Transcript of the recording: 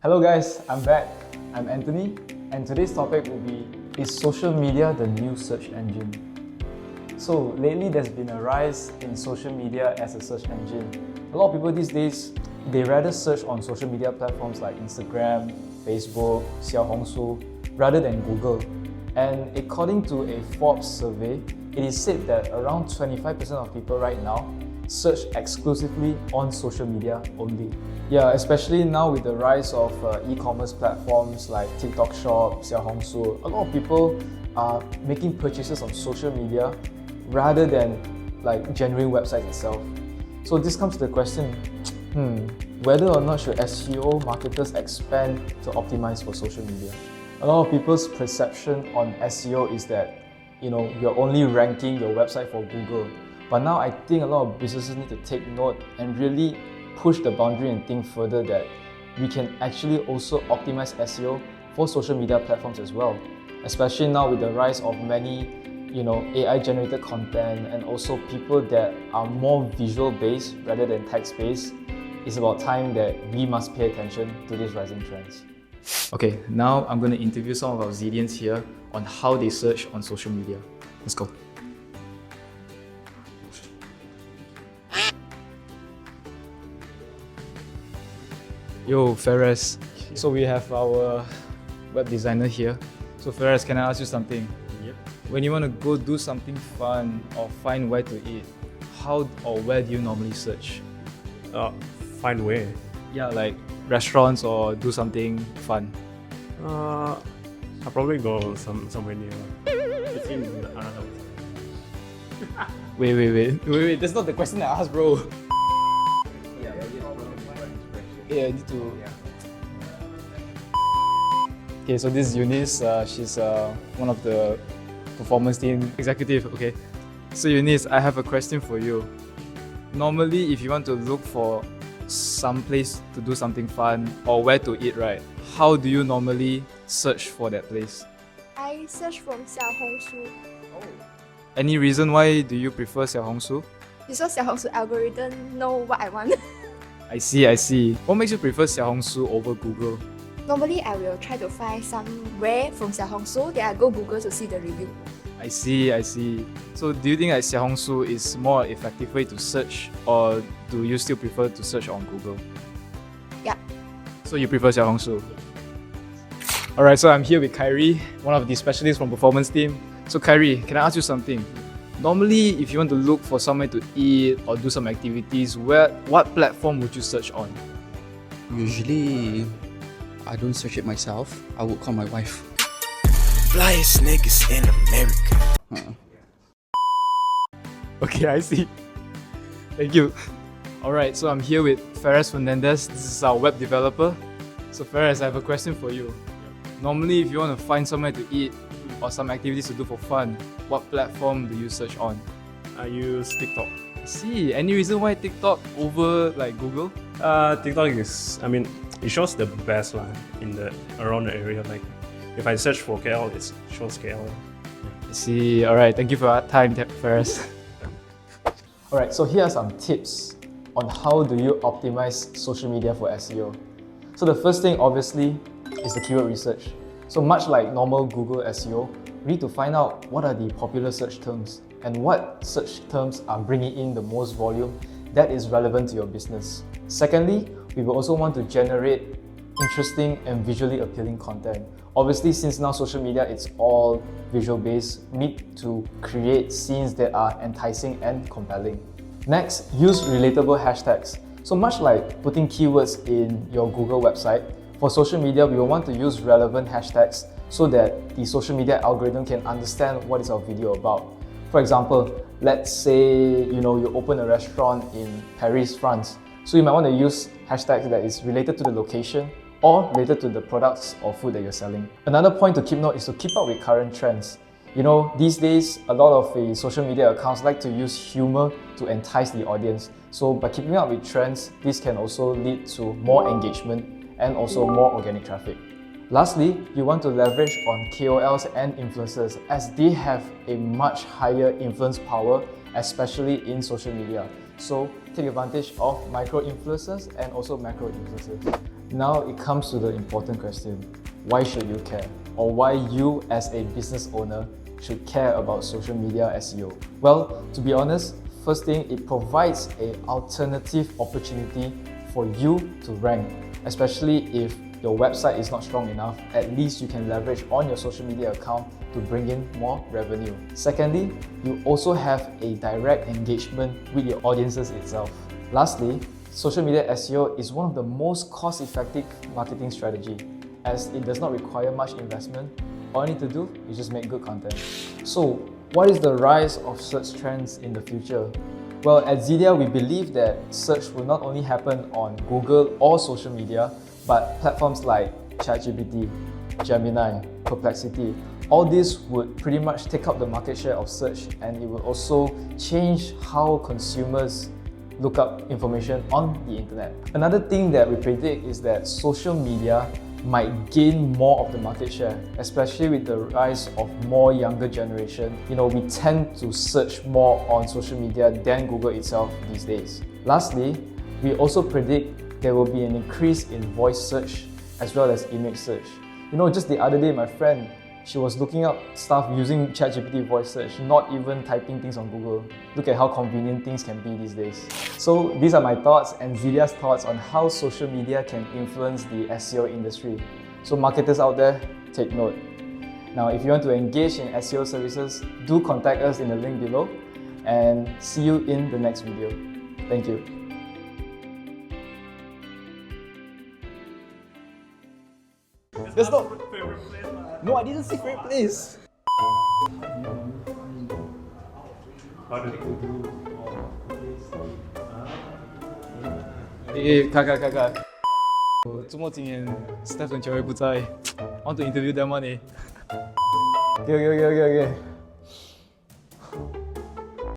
Hello guys, I'm back. I'm Anthony, and today's topic will be, is social media the new search engine? So lately there's been a rise in social media as a search engine. A lot of people these days, they rather search on social media platforms like Instagram, Facebook, Xiaohongshu, rather than Google. And according to a Forbes survey, it is said that around 25% of people right now search exclusively on social media only. Yeah, especially now with the rise of e-commerce platforms like TikTok Shop, Xiaohongshu, a lot of people are making purchases on social media rather than like genuine websites itself. So this comes to the question, whether or not should SEO marketers expand to optimize for social media? A lot of people's perception on SEO is that you're only ranking your website for Google. But now I think a lot of businesses need to take note and really push the boundary and think further that we can actually also optimize SEO for social media platforms as well. Especially now with the rise of many AI generated content and also people that are more visual based rather than text based, it's about time that we must pay attention to these rising trends. Okay, now I'm going to interview some of our Xedeans here on how they search on social media. Let's go. Yo, Ferez. So we have our web designer here. So Ferez, can I ask you something? Yep. When you want to go do something fun or find where to eat, how or where do you normally search? Find where? Yeah, like restaurants or do something fun. I'll probably go somewhere near. It's in another. Wait. That's not the question I asked, bro. Yeah, I need to. Okay, so this is Eunice. She's one of the performance team executive. Okay, so Eunice, I have a question for you. Normally, if you want to look for some place to do something fun or where to eat, right? How do you normally search for that place? I search from Xiaohongshu. Any reason why do you prefer Xiaohongshu? Because Xiaohongshu algorithm know what I want. I see. What makes you prefer Xiaohongshu over Google? Normally, I will try to find somewhere from Xiaohongshu, then I go Google to see the review. I see. So do you think that Xiaohongshu is more effective way to search, or do you still prefer to search on Google? Yeah. So you prefer Xiaohongshu? Alright, so I'm here with Kyrie, one of the specialists from performance team. So Kyrie, can I ask you something? Normally, if you want to look for somewhere to eat or do some activities, what platform would you search on? Usually, I don't search it myself. I would call my wife. Flyest niggas in America. Okay, I see. Thank you. Alright, so I'm here with Ferez Fernandez. This is our web developer. So Ferez, I have a question for you. Normally, if you want to find somewhere to eat or some activities to do for fun, what platform do you search on? I use TikTok. I see. Any reason why TikTok over like Google? TikTok is, it shows the best in the around the area. Like, if I search for KL, it shows KL. I see. Alright, thank you for that time, Ferez. Alright, so here are some tips on how do you optimize social media for SEO. So the first thing obviously is the keyword research. So much like normal Google SEO, we need to find out what are the popular search terms and what search terms are bringing in the most volume that is relevant to your business. Secondly, we will also want to generate interesting and visually appealing content. Obviously, since now social media it's all visual based, we need to create scenes that are enticing and compelling. Next, use relatable hashtags. So much like putting keywords in your Google website, for social media, we will want to use relevant hashtags so that the social media algorithm can understand what is our video about. For example, let's say you open a restaurant in Paris, France. So you might want to use hashtags that is related to the location or related to the products or food that you're selling. Another point to keep note is to keep up with current trends. These days, a lot of the social media accounts like to use humor to entice the audience. So by keeping up with trends, this can also lead to more engagement and also more organic traffic. Lastly, you want to leverage on KOLs and influencers as they have a much higher influence power, especially in social media. So take advantage of micro influencers and also macro influencers. Now it comes to the important question. Why should you care? Or why you as a business owner should care about social media SEO? Well, to be honest, first thing, it provides an alternative opportunity for you to rank, especially if your website is not strong enough. At least you can leverage on your social media account to bring in more revenue. Secondly, you also have a direct engagement with your audiences itself. Lastly, social media SEO is one of the most cost-effective marketing strategy, as it does not require much investment. All you need to do is just make good content. So, what is the rise of search trends in the future? Well, at Xedeans, we believe that search will not only happen on Google or social media, but platforms like ChatGPT, Gemini, Perplexity, all these would pretty much take up the market share of search, and it will also change how consumers look up information on the internet. Another thing that we predict is that social media might gain more of the market share, especially with the rise of more younger generation. We tend to search more on social media than Google itself these days. Lastly, we also predict there will be an increase in voice search as well as image search. Just the other day, my friend, she was looking up stuff using ChatGPT voice search, not even typing things on Google. Look at how convenient things can be these days. So these are my thoughts and Xedeans' thoughts on how social media can influence the SEO industry. So marketers out there, take note. Now, if you want to engage in SEO services, do contact us in the link below, and see you in the next video. Thank you. That's not- favorite place. No, I didn't say favorite place. How did it go? Kakak. 周末今年 Steph 跟 Joey 不在 ，want to interview them 吗你？Okay.